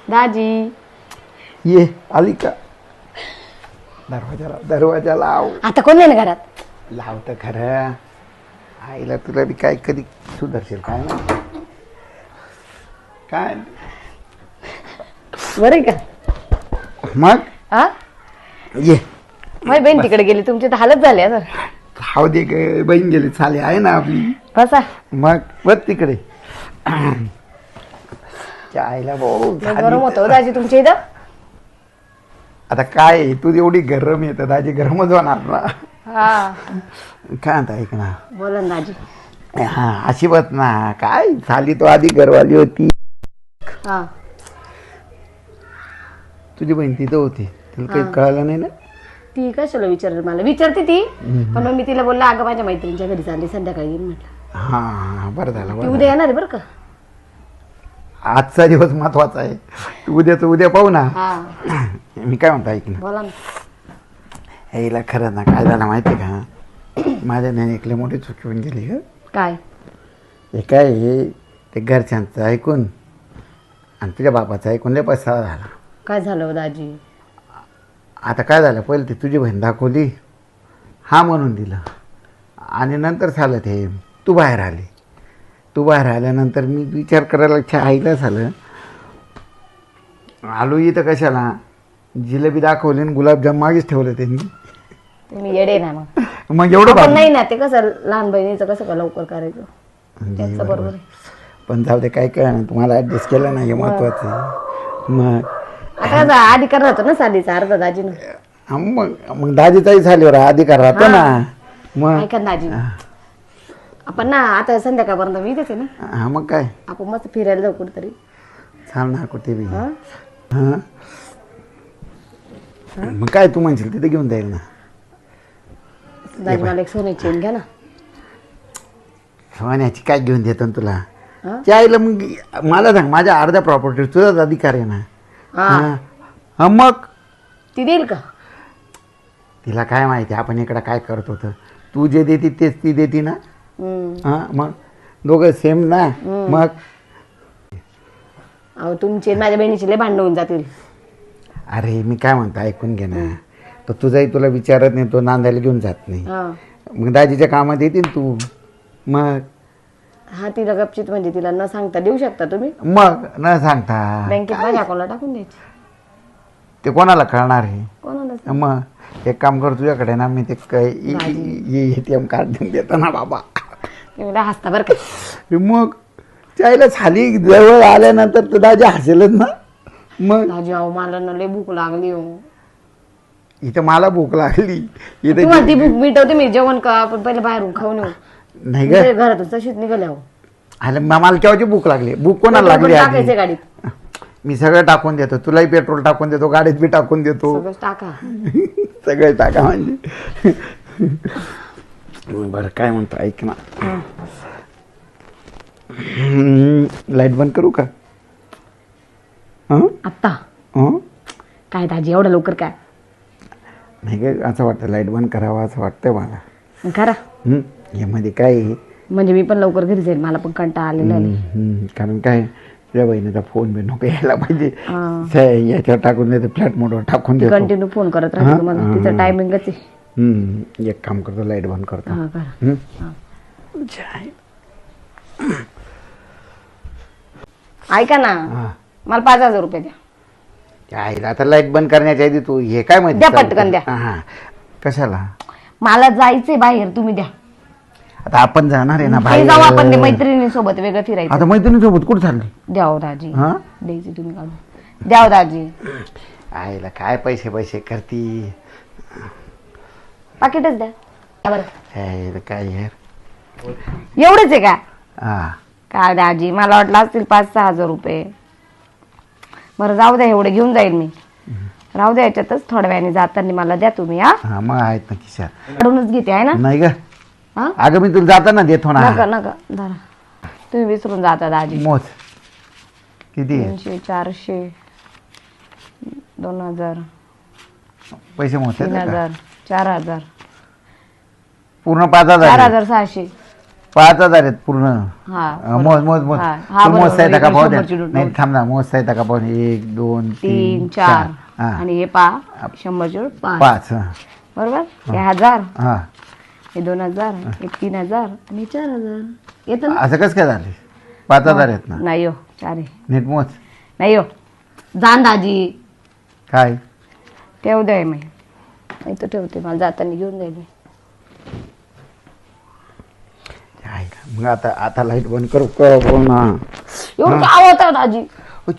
दाजी ये आली का? दरवाजा लाव. आता कोण नाही ना घरात? लाव तर खरं. आईला तुला बी काय कधी सुधारशील काय ना काय बरं का? मग हा ये. माझी बहीण तिकडे गेली, तुमची तर हालत झाली आता. खाऊ दे ग, बहीण गेली चाले आहे ना आपली. बसा. मग बघ तिकडे त्या आईला भाऊ गरम होतं दाजी तुमच्या इथं. आता काय तू एवढी गरम येतं दाजी गरमच होणार ना. हा काय म्हणता ऐक ना. बोला ना दाजी. हा अशी बस ना. काय झाली तो आधी घरवाली होती. हा तुझी बहीण तिथं होती, तुला काही कळालं नाही ना? ती कशाला विचारलं? मला विचारते ती, पण मग मी तिला बोलला अगं माझ्या मैत्रिणीच्या घरी चालली संध्याकाळी येईन म्हटलं. हा बरं झालं ती बरं. उद्या येणार आहे बरं का? आजचा दिवस महत्वाचा आहे. उद्याचं उद्या पाहू ना. हा मी काय म्हणतो ऐक ना. बोला ना. हिला खरं ना काय झालं माहिती का? माझ्या नाही ऐकले मोठी चुकी होऊन गेली ग. काय? हे काय हे ते घरच्यांचं ऐकून आणि तुझ्या बापाचं ऐकून लय पैसा झाला. काय झालं हो दाजी? आता काय झालं, पहिले ती तुझी बहीण दाखवली, हा म्हणून दिलं, आणि नंतर झालं ते तू बाहेर आली. तू बाहेर आल्यानंतर मी विचार करायला आईला झालं आलो इथं कशाला. जिलेबी दाखवली आणि गुलाबजाम मागेच ठेवलं त्यांनी. तुम्ही येडे ना मग. मग एवढं पण नाही ना, ते कसं लहान बहिणीचं कसं का लवकर करायचं त्याचं बरोबर आहे. पण जाऊ दे काय काय ना, तुम्हाला ऍडजस्ट केलं नाही हे महत्वाचं आहे. मग आता अधिकार राहतो ना साधीचा अर्धा दाजीनं. मग मग दाजीचाही झाल्यावर अधिकार राहतो ना. मग ऐका ना दाजी, आपण ना आता संध्याकाळपर्यंत मी इथेच आहे ना. हा मग काय आपण मस्त फिरायला जाऊ कुठेतरी. छान ना कुठे बी. हा? हा मग काय तू म्हणशील तिथे घेऊन जाईल ना. दाजी मला एक सोन्याची चेन घ्या ना. सोन्याची काय घेऊन देतो ना तुला? हा? त्या आईला मग मला सांग, माझ्या अर्ध्या प्रॉपर्टी तुझाच अधिकार आहे ना. हा हा मग ती देईल का? तिला काय माहिती आपण इकडं काय करत होतं. तू जे देते तेच ती देते ना. हा मग दोघं सेम ना. मग अहो तुमचे माझ्या बहिणीचे लय भांडण होऊन जातील. अरे मी काय म्हणतो ऐकून घे ना. तर तुझाही तुला विचारत नाही, तो नांदायला घेऊन जात नाही. हा मग दाजीच्या कामात येतील तू. मग हा तिला गपचित म्हणजे तिला न सांगता देऊ शकता तुम्ही. मग न सांगता बँकेत माझ्या अकाउंटला टाकून द्यायची. ते कोणाला कळणार आहे? कोणाला? मग एक काम कर, तुझ्याकडे ना मी ते ATM कार्ड देऊन देतो ना बाबा. तुम्ही लय हसता बरं का. मग त्याला खाली जवळ आल्यानंतर तर दाजी हसेलच ना. मग दाजी अहो मला ना लय भूक लागली हो. इथं मला भूक लागली. इथं तुम्हाला ती भूक मिटवते मी, जेवण का आपण पहिले बाहेरून खाऊन येऊ. नाही ग, घरातून तशीच निघाले अहो. अरे मला केव्हाची भूक लागली. भूक कोणाला लागली टाकायचे आधी? गाडीत मी सगळं टाकून देतो. तुलाही पेट्रोल टाकून देतो, गाडीत बी टाकून देतो. सगळं टाका. सगळं टाका म्हणजे. बरं काय म्हणतो ऐक ना. लाईट बंद करू का? आत्ता काय दाजी एवढं लवकर काय? नाही ग, असं वाटतं लाईट बंद करावं असं वाटतं मला. करा. यामध्ये काय आहे म्हणजे मी पण लवकर घरी जाईल, मला पण कंटाळा आलेला आहे. कारण काय तुझ्या बहिणीचा फोन बी नको यायला पाहिजे. याच्यावर टाकून देतो, फ्लॅट मोडवर टाकून देतो. कंटिन्यू फोन करत राहते तुम्हाला, तिचं टायमिंगच आहे. एक काम करतो, लाईट बंद करतो. हा करा. ऐका ना, मला 5,000 रुपये द्या. आईला आता लाईट बंद करण्याच्या आधी तू हे काय माहिती द्या, पटकन द्या. हा कशाला? मला जायचंय बाहेर, तुम्ही द्या. आता आपण जाणार आहे ना ते बाहेर. जाऊ आपण मैत्रिणी सोबत वेगळं फिरायचं. आता मैत्रिणीसोबत कुठं चालली? द्याव दाजी. हा द्यायची तुम्ही काढून द्याव दाजी. आईला काय पैसे पैसे करती. पाकिटच द्या बरं. काय यार एवढंच आहे का? हा काय दाजी, मला वाटलं असतील 5-6 हजार रुपये. बरं जाऊ द्या, एवढे घेऊन जाईल मी. राहू द्या, याच्यातच थोड्या वेळाने जाताना मला द्या तुम्ही. हा मग आहेत ना खिशात. काढूनच घेते आहे ना. नाही ग, हा अगं मी तुला जाताना देतो ना. नका नका धरा, तुम्ही विसरून जाता दाजी. मोज किती 300, 400, 2,000, पैसे मोजते 3,000, 4,000, पूर्ण 5,000. 4,600. 5,000 आहेत पूर्ण. हा मोज मोज मोज हा, हा, तू बरोबर. मोजता येतं का इकडे भाऊ द्या 100ची नोट. नाही थांब ना मोजता येतं का भाऊ 1 2 3 3 4 4 आणि हे पा 100ची नोट 5 5 बरोबर. हे 1000 हा हे 2000 हे 3000 आणि 4000 येतं ना? असं कसं काय झाले 5,000 आहेत ना नाही हो 4 आहे. नीट मोज नाही हो जाण दाजी काय ठेव द्या मी इथं ठेवते मला जाताना घेऊन जाईल मी. आहे का? मग आता लाईट बंद करू करू ना एवढं काय होतं दाजी.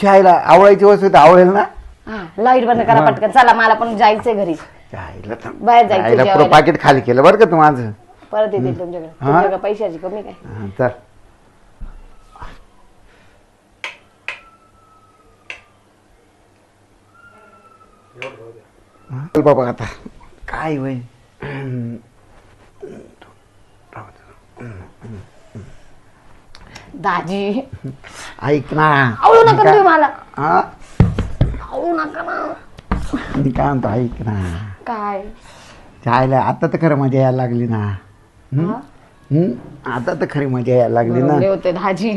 चायला आवळायची वस्तू तर आवडेल ना हा लाईट बंद करा पटकन चला मला पण जायचंय घरी चायला बाहेर जायचं पुरं जेवायला. पाकिट खाली केलं बरं का तू माझं परत येते तुमच्याकडे हा? तुमच्याकडे पैशाची कमी काय. हा, चल चल बाबा आता काय वय दाजी ऐक ना आवडू नका तुम्ही मला हा आवडू नका ना. मी काय म्हणतो ऐक ना काय चायला आता तर खरं मजा यायला लागली ना हा? आता तर खरी मजा यायला लागली ना बरोबर होते दाजी.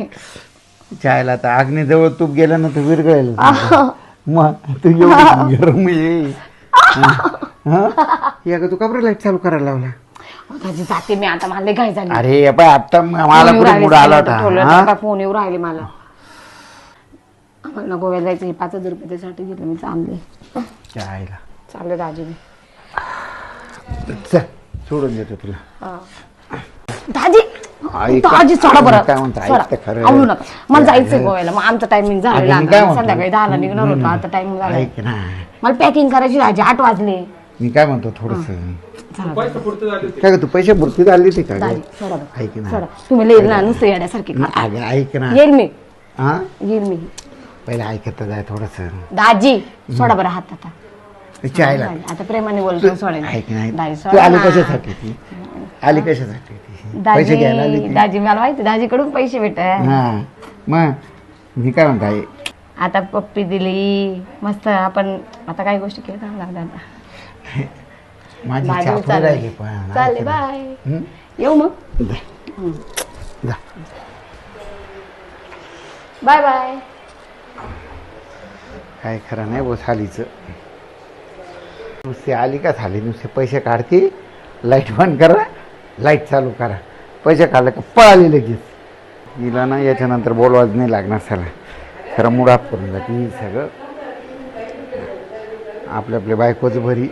चायला तर अग्नीजवळ तूप गेलं ना तर विरगळेल मग तू एवढी गरम ये तू का बरं लाईट चालू करायला लावला दाजी जाते मी आता मला लई घाई झाली. अरे बाय आता मला कुठे मूड आला होता फोन येऊ राहिले मला. आम्हाला गोव्याला जायचं हे 5,000 रुपये त्यासाठी घेतलं मी चांगले चायला चालले दाजी मी. चल सोडून देतो तुला हा. दाजी ऐक. दाजी सोडा बरं काय म्हणतो, ऐक सोडा. तर खरं. आवडू नका मला जायचंय गोव्याला मग आमचं टायमिंग अगं, झालेला मी काय आता. म्हणतो? संध्याकाळी 10ला निघणार होतो आता टाइम झाला. ऐक ना मला पॅकिंग करायची दाजी 8 वाजले. मी काय म्हणतो थोडस चला, काय ग तू पैसे भरती झाली ते का दाजी ग? सोडा बरं. ऐक ना सोडा तुम्ही लई ना नुसतं येण्यासारखी अगं ऐक ना येईल मी हा येईल मी पहिले ऐकत जाय थोडस दाजी सोडा बरं हात आता. चायला आता प्रेमाने बोलतो सोडेल ऐक नाही दाजी तू सोडा आली ना. कशासाठी ती आली कशासाठी ती पैसे घ्यायला आली दाजी ती दाजी मला माहिती दाजीकडून पैसे भेट हा मग मी काय म्हणतो आई आता पप्पी दिली मस्त आपण आता काही गोष्टी केल्या लागतात आता. माझी दाजी चापडी चालले. राहिली पण चालले ऐक ना. बाय हं? येऊ मग जा. Bye bye. काय खरं नाही बस हालीचं नुसते आली का झाली नुसते पैसे काढते लाईट बंद करा लाईट चालू करा पैसे काढले का पळाली लगेच हिला ना याच्यानंतर बोलवाच नाही लागणार सगळं खरं मुडाप करून जाते ही सगळं आपल्या बायकोचं भरी